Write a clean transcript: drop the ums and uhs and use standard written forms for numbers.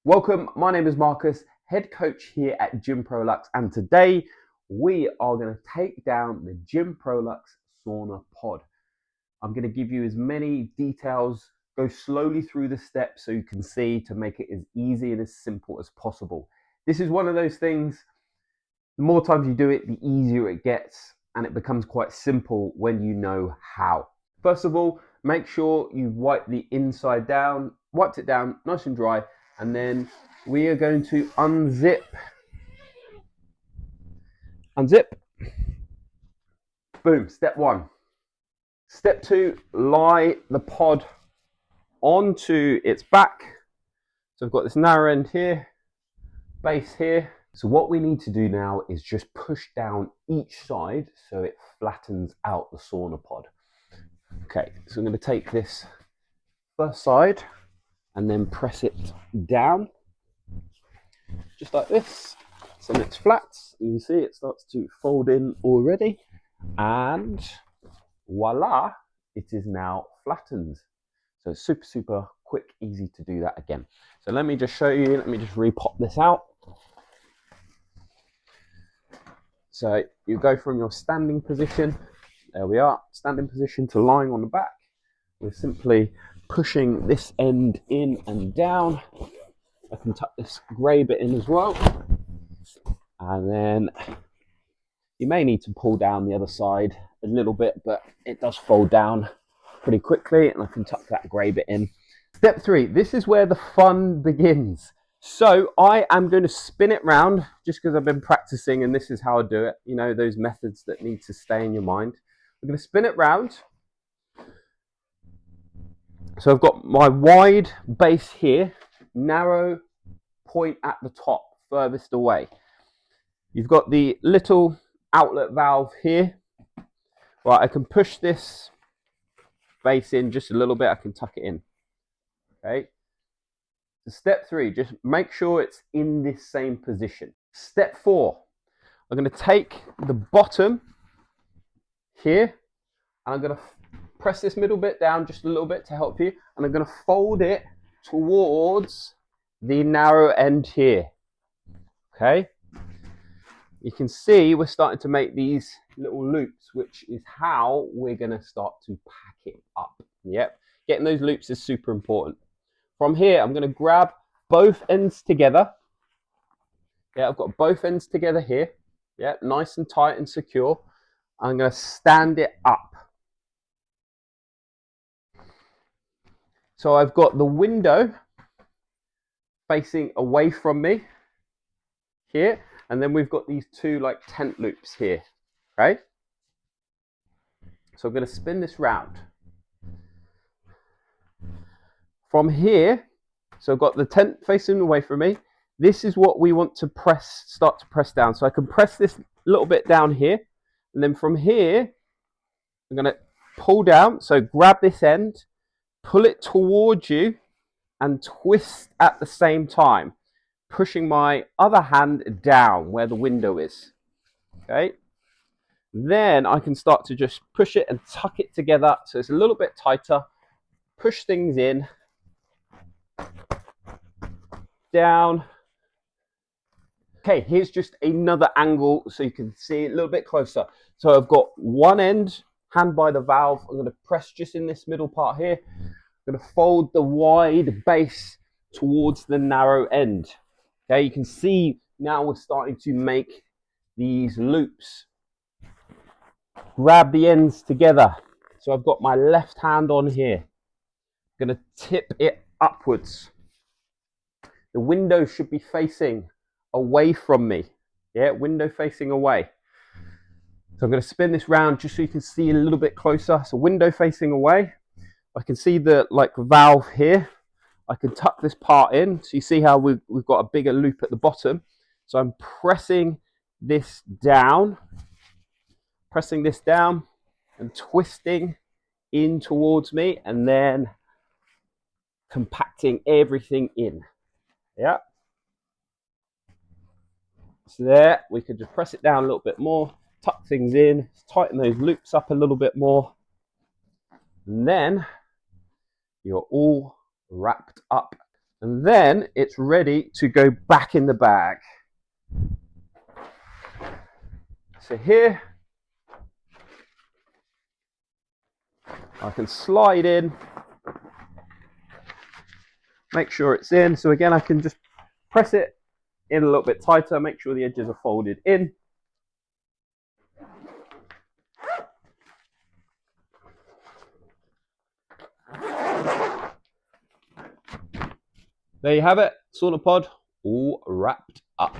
Welcome, my name is Marcus, head coach here at Gymproluxe, and today we are going to take down the Gymproluxe Sauna Pod. I'm going to give you as many details, go slowly through the steps so you can see to make it as easy and as simple as possible. This is one of those things, the more times you do it, the easier it gets, and it becomes quite simple when you know how. First of all, make sure you wipe the inside down, wiped it down nice and dry, and then we are going to unzip, boom, step one. Step two, lie the pod onto its back. So I've got this narrow end here, base here. So what we need to do now is just push down each side so it flattens out the sauna pod. Okay, so I'm going to take this first side and then press it down, just like this. So it's flat. You can see it starts to fold in already, and voila, it is now flattened. So it's super quick, easy to do that again. So let me just show you, let me just re-pop this out. So you go from your standing position, there we are, standing position, to lying on the back. We're simply pushing this end in and down. I can tuck this grey bit in as well. And then you may need to pull down the other side a little bit, but it does fold down pretty quickly, and I can tuck that grey bit in. Step three, this is where the fun begins. So I am going to spin it round just because I've been practicing and this is how I do it. You know, those methods that need to stay in your mind. I'm going to spin it round. So I've got my wide base here, narrow point at the top, furthest away. You've got the little outlet valve here. Right, I can push this base in just a little bit, I can tuck it in. Okay. So step three, just make sure it's in this same position. Step four, I'm going to take the bottom here and I'm going to press this middle bit down just a little bit to help you, and I'm going to fold it towards the narrow end here. Okay, you can see we're starting to make these little loops, which is how we're going to start to pack it up. Yep, getting those loops is super important. From here, I'm going to grab both ends together. Yeah, I've got both ends together here. Yeah, nice and tight and secure. I'm going to stand it up. So I've got the window facing away from me here, and then we've got these two like tent loops here, okay? So I'm going to spin this round. From here, so I've got the tent facing away from me. This is what we want to start to press down. So I can press this little bit down here, and then from here, I'm going to pull down. So grab this end, pull it towards you, and twist at the same time, pushing my other hand down where the window is. Okay. Then I can start to just push it and tuck it together so it's a little bit tighter. Push things in, down. Okay, here's just another angle so you can see a little bit closer. So I've got one end, hand by the valve. I'm going to press just in this middle part here. I'm going to fold the wide base towards the narrow end. Okay, you can see now we're starting to make these loops. Grab the ends together. So I've got my left hand on here. I'm going to tip it upwards. The window should be facing away from me. Yeah, window facing away. So I'm going to spin this round just so you can see a little bit closer. So window facing away. I can see the valve here. I can tuck this part in. So you see how we've got a bigger loop at the bottom. So I'm pressing this down and twisting in towards me, and then compacting everything in. Yeah. So there, we can just press it down a little bit more, tuck things in, tighten those loops up a little bit more, and then you're all wrapped up. And then it's ready to go back in the bag. So here, I can slide in, make sure it's in. So again, I can just press it in a little bit tighter, make sure the edges are folded in. There you have it, sauna pod all wrapped up.